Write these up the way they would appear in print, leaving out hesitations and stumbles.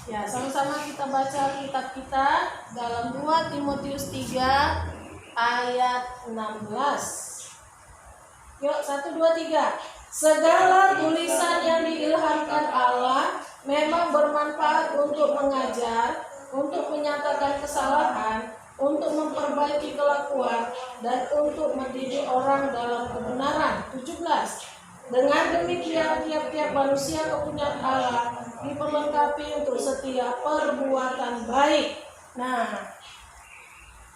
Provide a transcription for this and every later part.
Ya, sama-sama kita baca kitab kita dalam 2 Timotius 3 ayat 16. Yuk, 1, 2, 3. Segala tulisan yang diilhamkan Allah memang bermanfaat untuk mengajar, untuk menyatakan kesalahan, untuk memperbaiki kelakuan, dan untuk mendidik orang dalam kebenaran. 17. Dengan demikian tiap-tiap manusia kepunyaan Allah diperlengkapi untuk setiap perbuatan baik. Nah,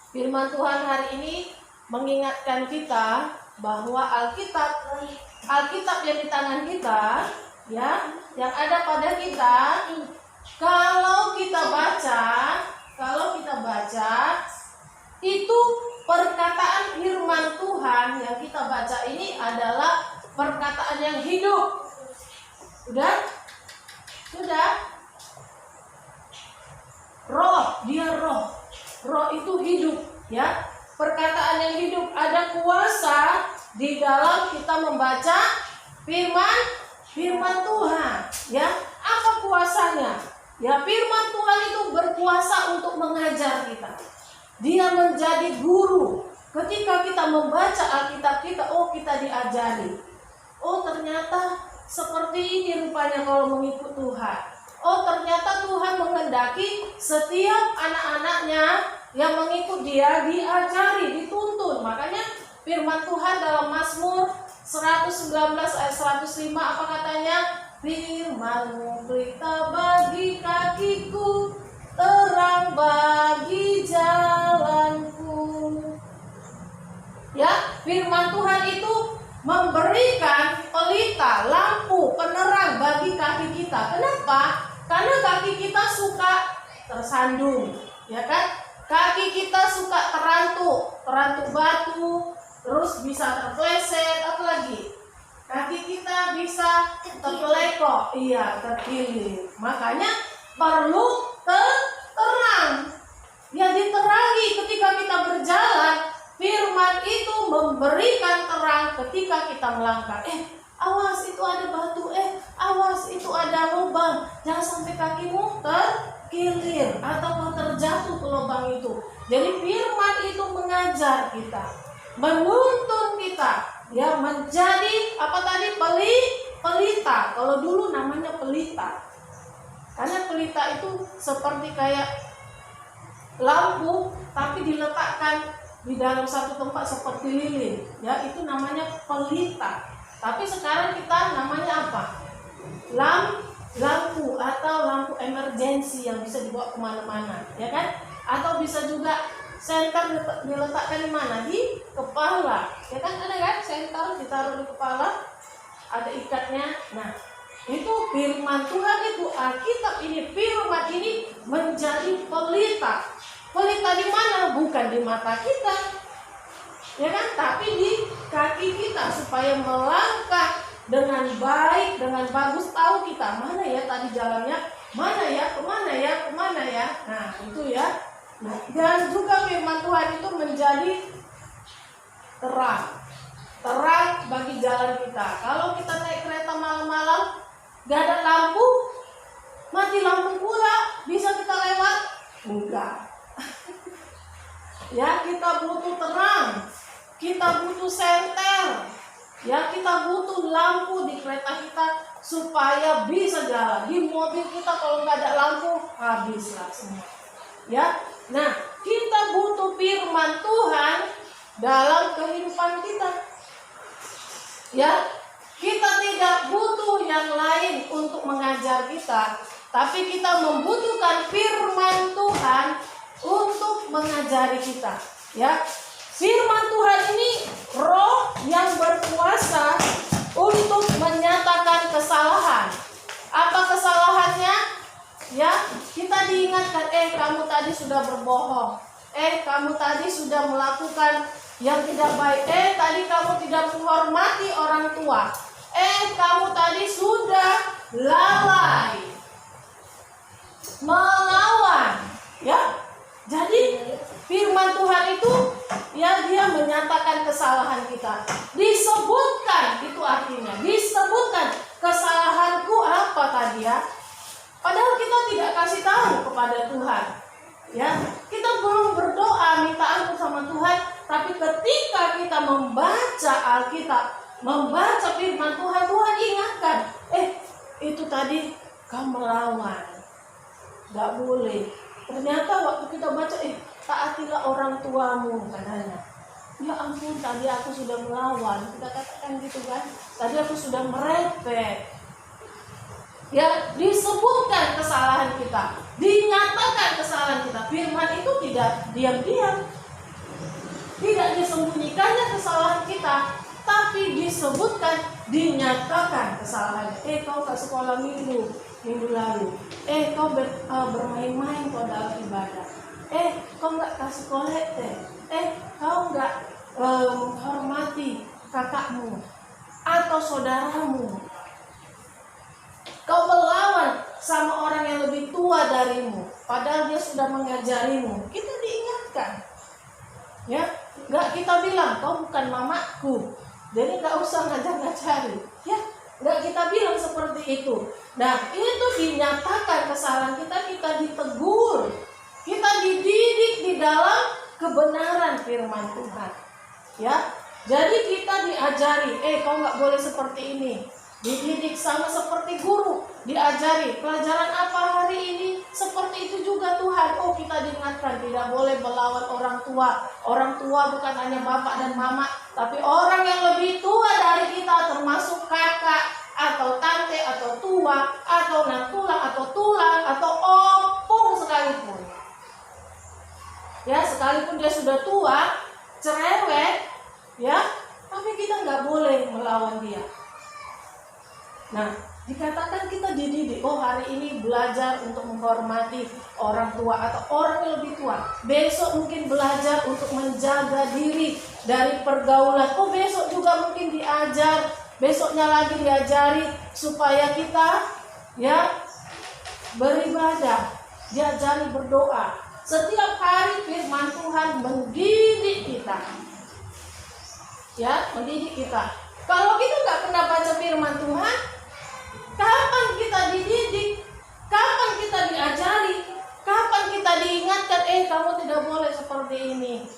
firman Tuhan hari ini mengingatkan kita bahwa Alkitab yang di tangan kita, ya, yang ada pada kita, kalau kita baca itu perkataan firman Tuhan yang kita baca ini adalah perkataan yang hidup. Sudah? Roh, dia roh. Roh itu hidup, ya. Perkataan yang hidup, ada kuasa di dalam kita membaca firman Tuhan, ya. Apa kuasanya? Ya, firman Tuhan itu berkuasa untuk mengajar kita. Dia menjadi guru. Ketika kita membaca Alkitab kita, kita diajari. Oh, ternyata seperti ini rupanya kalau mengikut Tuhan. Oh, ternyata Tuhan menghendaki setiap anak-anaknya yang mengikut Dia diajari, dituntun. Makanya firman Tuhan dalam Mazmur 119 ayat 105 apa katanya? Firman-Mu pelita bagi kakiku, terang bagi jalanku. Ya, firman Tuhan itu memberikan pelita, lampu, penerang bagi kaki kita. Kenapa? Karena kaki kita suka tersandung, ya kan? Kaki kita suka terantuk batu, terus bisa terpleset, apalagi kaki kita bisa terpelekok, terkilir. Makanya perlu terang. Ya, diterangi ketika kita berjalan. Firman itu memberikan terang ketika kita melangkah. Awas itu ada batu, awas itu ada lubang. Jangan sampai kakimu terkilir atau terjatuh ke lubang itu. Jadi firman itu mengajar kita, menuntun kita, ya, menjadi pelita. Kalau dulu namanya pelita. Karena pelita itu seperti kayak lampu tapi diletakkan di dalam satu tempat seperti lilin, ya, itu namanya pelita. Tapi sekarang kita namanya apa? Lampu atau lampu emergency yang bisa dibawa kemana-mana, ya kan? Atau bisa juga senter diletakkan di mana? Di kepala, ya kan? Ada kan senter ditaruh di kepala, ada ikatnya. Nah, itu firman Tuhan itu, Alkitab ini, firman ini menjadi pelita. Pelita di mana? Bukan di mata kita, ya kan? Tapi di kaki kita, supaya melangkah dengan baik, dengan bagus, tahu kita mana ya tadi jalannya, mana ya, kemana ya. Nah, itu ya. Nah, dan juga firman Tuhan itu menjadi terang bagi jalan kita. Kalau kita naik kereta malam-malam, gak ada lampu, mati lampu pula, bisa kita lewat? Enggak. Ya, kita butuh terang, kita butuh senter, ya, kita butuh lampu di kereta kita supaya bisa jalan. Di mobil kita kalau nggak ada lampu, habislah semua. Ya, nah, kita butuh firman Tuhan dalam kehidupan kita. Ya, kita tidak butuh yang lain untuk mengajar kita, tapi kita membutuhkan firman Tuhan untuk mengajari kita, ya. Firman Tuhan ini roh yang berkuasa untuk menyatakan kesalahan. Apa kesalahannya? Ya, kita diingatkan, kamu tadi sudah berbohong, kamu tadi sudah melakukan yang tidak baik, tadi kamu tidak menghormati orang tua, kamu tadi sudah lalai melawan, ya. Jadi firman Tuhan itu, ya, dia menyatakan kesalahan kita. Disebutkan, itu artinya disebutkan kesalahanku apa tadi, ya. tidak kasih tahu kepada Tuhan. Ya, kita belum berdoa minta ampun sama Tuhan, tapi ketika kita membaca Alkitab, membaca firman Tuhan, Tuhan ingatkan, itu tadi kau melawan, gak boleh. Ternyata waktu kita baca, taatilah orang tuamu katanya. Ya ampun, tadi aku sudah melawan, kita katakan gitu kan, tadi aku sudah merepet. Ya, disebutkan kesalahan kita, dinyatakan kesalahan kita. Firman itu tidak diam-diam, tidak disembunyikannya kesalahan kita, tapi disebutkan, dinyatakan kesalahan. Kau ke sekolah minggu lalu, kau bermain-main kau dalam ibadah, kau nggak kasih kolekte, kau nggak menghormati kakakmu atau saudaramu, kau melawan sama orang yang lebih tua darimu, padahal dia sudah mengajarimu. Kita diingatkan, ya, nggak kita bilang kau bukan mamaku, jadi nggak usah ngajar-ngajari, ya, nggak kita bilang seperti itu. Nah, itu dinyatakan kesalahan kita, kita ditegur, kita dididik di dalam kebenaran firman Tuhan, ya. Jadi kita diajari, kau nggak boleh seperti ini. Dididik sama seperti guru, diajari pelajaran apa hari ini, seperti itu juga Tuhan. Kita diingatkan tidak boleh melawan orang tua. Orang tua bukan hanya bapak dan mama, tapi orang yang lebih tua dari kita, termasuk kakak atau tante atau tua atau tulang atau tulang atau opung sekalipun. Ya, sekalipun dia sudah tua, cerewet, ya, tapi kita nggak boleh melawan dia. Nah, dikatakan kita dididik, hari ini belajar untuk menghormati orang tua atau orang yang lebih tua. Besok mungkin belajar untuk menjaga diri dari pergaulan. Besok juga mungkin diajar, besoknya lagi diajari supaya kita, ya, beribadah, diajari berdoa. Setiap hari firman Tuhan mendidik kita, ya, mendidik kita. Kalau kita nggak pernah baca firman Tuhan, kapan kita dididik? Kapan kita diajari? Kapan kita diingatkan, kamu tidak boleh seperti ini?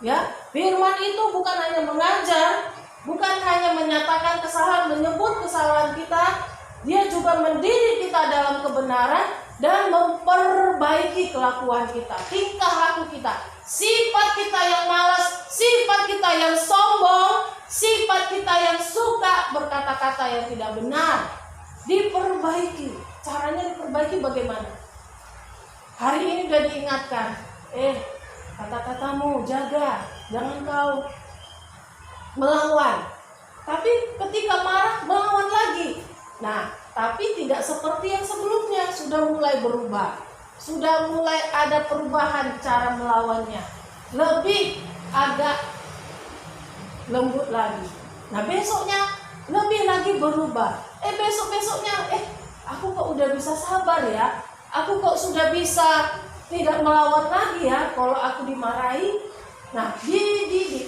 Ya, firman itu bukan hanya mengajar, bukan hanya menyatakan kesalahan, menyebut kesalahan kita, dia juga mendidik kita dalam kebenaran dan memperbaiki kelakuan kita, tingkah laku kita, sifat kita yang malas, sifat kita yang sombong, sifat kita yang suka berkata-kata yang tidak benar. Diperbaiki. Caranya diperbaiki bagaimana? Hari ini sudah diingatkan, kata-katamu jaga, jangan kau melawan. Tapi ketika marah, melawan lagi. Nah, tapi tidak seperti yang sebelumnya, sudah mulai berubah. Sudah mulai ada perubahan cara melawannya. Lebih agak lembut lagi. Nah, besoknya lebih lagi berubah. Besok-besoknya, aku kok udah bisa sabar ya. Aku kok sudah bisa tidak melawan lagi ya kalau aku dimarahi. Nah,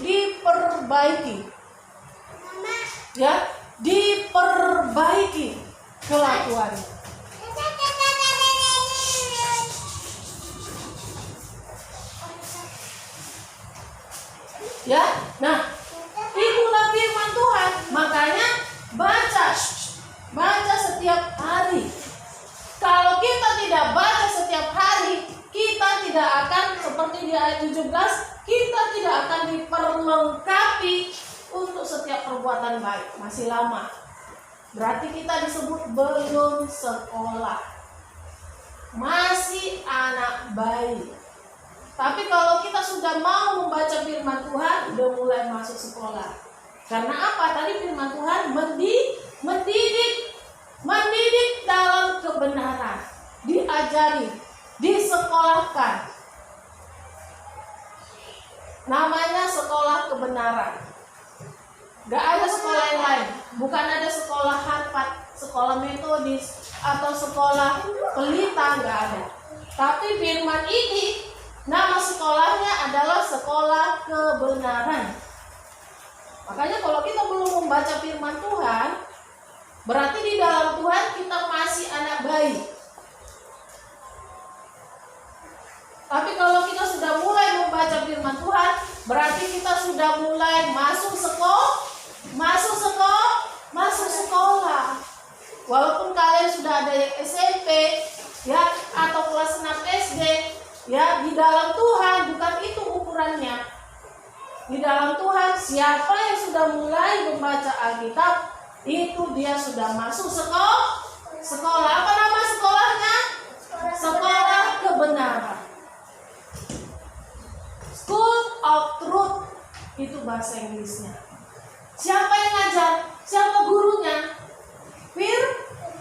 diperbaiki. Ya, diperbaiki kelakuannya. Ya, nah, itulah firman Tuhan. Makanya baca setiap hari. Kalau kita tidak baca setiap hari, kita tidak akan seperti di ayat 17, kita tidak akan diperlengkapi untuk setiap perbuatan baik. Masih lama. Berarti kita disebut belum sekolah, masih anak bayi. Tapi kalau kita sudah mau membaca firman Tuhan, udah mulai masuk sekolah. Karena apa? Tadi firman Tuhan mendidik dalam kebenaran, diajari, disekolahkan. Namanya sekolah kebenaran. Gak ada sekolah yang lain. Bukan ada sekolah Harvard, sekolah Metodis, atau sekolah Pelita, gak ada. Tapi firman ini, nama sekolahnya adalah sekolah kebenaran. Makanya kalau kita belum membaca firman Tuhan, berarti di dalam Tuhan kita masih anak bayi. sudah mulai masuk sekolah. Walaupun kalian sudah ada yang SMP ya atau kelas 6 SD ya, di dalam Tuhan bukan itu ukurannya. Di dalam Tuhan siapa yang sudah mulai membaca Alkitab itu dia sudah masuk sekolah. Apa nama sekolahnya? Sekolah kebenaran. School of Truth itu bahasa Inggrisnya. Siapa yang ngajar? Siapa gurunya?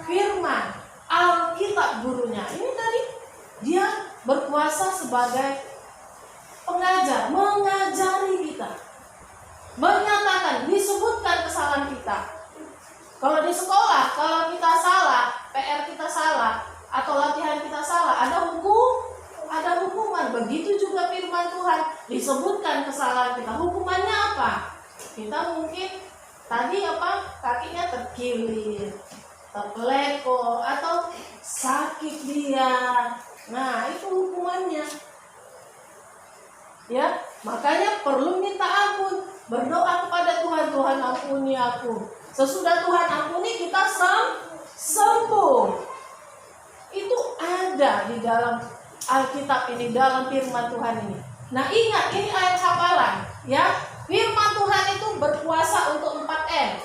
Firman Alkitab gurunya. Ini tadi dia berkuasa sebagai pengajar, mengajari kita, menyatakan, disebutkan kesalahan kita. Kalau di sekolah, kalau kita salah, PR kita salah, atau latihan kita salah, ada hukuman. Begitu juga firman Tuhan, disebutkan kesalahan kita. Hukumannya apa? Kita mungkin tadi kakinya terkilir, terpeleko, atau sakit dia. Nah, itu hukumannya. Ya, makanya perlu minta ampun, berdoa kepada Tuhan, Tuhan ampuni aku. Sesudah Tuhan ampuni, kita sembuh. Itu ada di dalam Alkitab ini, dalam firman Tuhan ini. Nah, ingat, ini ayat hafalan, ya. Firman Tuhan itu berkuasa untuk 4M.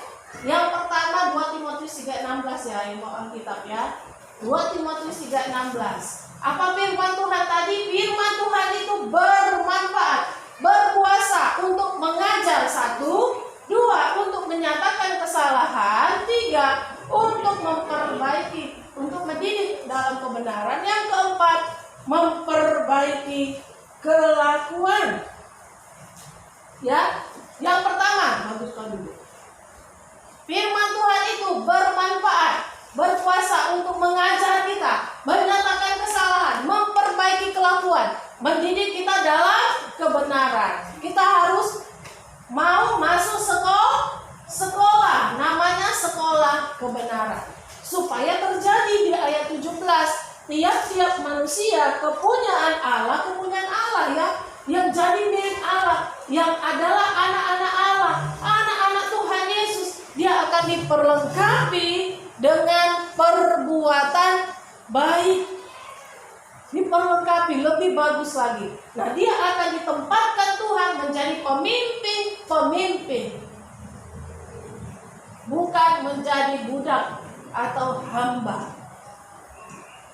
Yang pertama 2 Timotius 3:16 ya, yang Alkitab ya. 2 Timotius 3:16. Apa firman Tuhan tadi? Firman Tuhan itu bermanfaat, berkuasa untuk mengajar 1, 2 untuk menyatakan kesalahan, 3 untuk memperbaiki, untuk mendidik dalam kebenaran, yang keempat memperbaiki kelakuan. Ya, yang pertama baguskan dulu. Firman Tuhan itu bermanfaat, berkuasa untuk mengajar kita, menyatakan kesalahan, memperbaiki kelakuan, mendidik kita dalam kebenaran. Kita harus mau masuk sekolah, namanya sekolah kebenaran. Supaya terjadi di ayat 17, tiap-tiap manusia kepunyaan Allah ya, yang jadi milik Allah, yang adalah anak-anak Allah, anak-anak Tuhan Yesus, dia akan diperlengkapi dengan perbuatan baik. Diperlengkapi lebih bagus lagi. Nah, dia akan ditempatkan Tuhan menjadi pemimpin. Bukan menjadi budak atau hamba,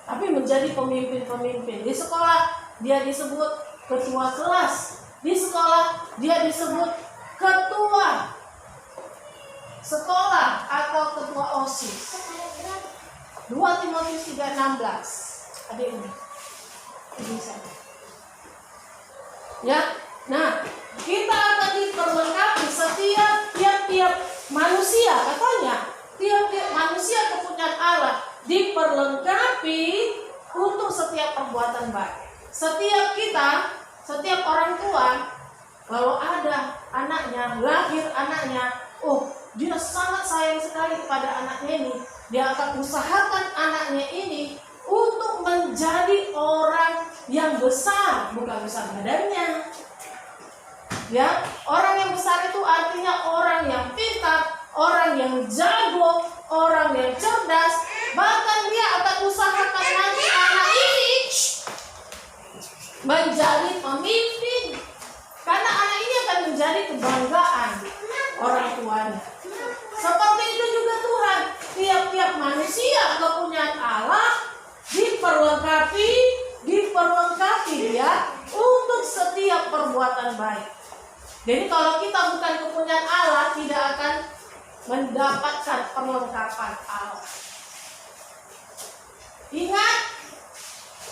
tapi menjadi pemimpin. Di sekolah dia disebut ketua kelas. Di sekolah dia disebut ketua sekolah atau ketua OSIS. 2 Timotius 3:16. Adik ini. Bisa. Ya. Nah, kita akan diperlengkapi tiap-tiap manusia, katanya. Tiap-tiap manusia kepunyaan Allah diperlengkapi untuk setiap perbuatan baik. Setiap orang tua, kalau ada anaknya, lahir anaknya, dia sangat sayang sekali kepada anaknya ini. Dia akan usahakan anaknya ini untuk menjadi orang yang besar, bukan besar badannya. Ya, orang yang besar itu artinya orang yang pintar, orang yang jago, orang yang cerdas. Bahkan dia akan usahakan nanti anak ini menjadi pemimpin, karena anak ini akan menjadi kebanggaan orang tuanya. Seperti itu juga Tuhan, tiap-tiap manusia kepunyaan Allah diperlengkapi ya untuk setiap perbuatan baik. Jadi kalau kita bukan kepunyaan Allah, tidak akan mendapatkan perlengkapan Allah. Ingat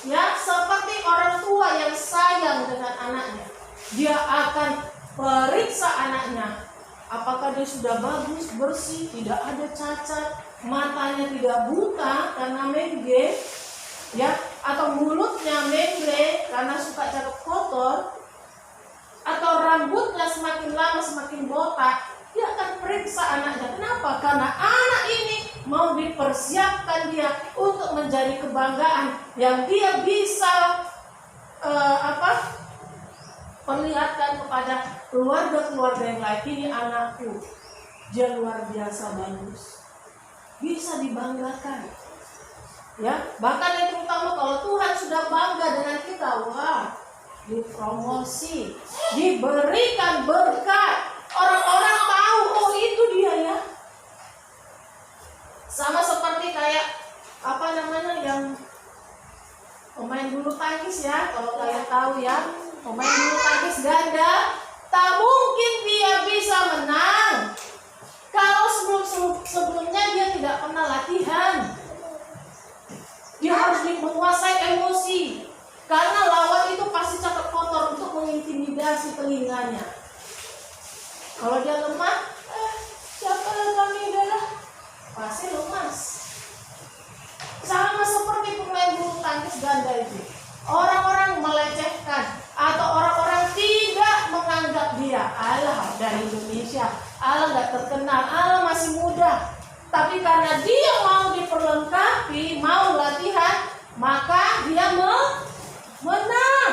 ya, seperti orang tua yang sayang dengan anaknya, dia akan periksa anaknya, apakah dia sudah bagus, bersih, tidak ada cacat, matanya tidak buta karena mengge, ya, atau mulutnya mengge karena suka cakap kotor, atau rambutnya semakin lama semakin botak. Dia akan periksa anaknya. Kenapa? Karena anak ini mau dipersiapkan dia untuk menjadi kebanggaan yang dia bisa perlihatkan kepada keluarga-keluarga yang lain, ini anakku, dia luar biasa bagus, bisa dibanggakan. Ya, bahkan yang terutama kalau Tuhan sudah bangga dengan kita, wah, dipromosi, diberikan berkat, orang-orang tahu, oh itu dia ya. Sama seperti kayak apa namanya yang pemain bulu tangkis ya, kalau kalian tahu ya, pemain bulu tangkis ganda, tak mungkin dia bisa menang kalau sebelumnya dia tidak pernah latihan. Dia harus menguasai emosi, karena lawan itu pasti cakap kotor untuk mengintimidasi telinganya. Kalau dia lemah, siapa yang kami adalah pasti lemas. Sama seperti pemain bulu tangkis ganda itu, orang-orang melecehkan atau orang-orang tidak menganggap dia, alah dari Indonesia, alah nggak terkenal, alah masih muda. Tapi karena dia mau diperlengkapi, mau latihan, maka dia menang.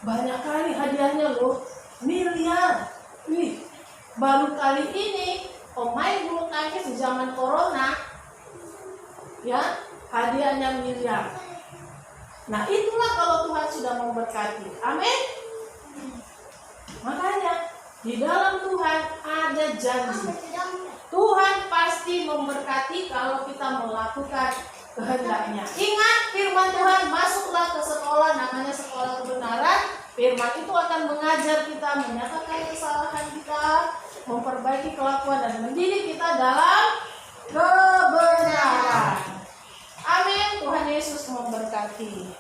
Banyak kali hadiahnya loh, miliar. Wih, baru kali ini pemain bulu tangkis di zaman corona, ya hadiahnya miliar. Nah itulah kalau Tuhan sudah memberkati. Amin. Makanya di dalam Tuhan ada janji. Tuhan pasti memberkati kalau kita melakukan kehendaknya. Ingat firman Tuhan, masuklah ke sekolah, namanya sekolah kebenaran. Firman itu akan mengajar kita, menyatakan kesalahan kita, memperbaiki kelakuan dan mendidik kita dalam kebenaran. Amin. Tuhan Yesus memberkati.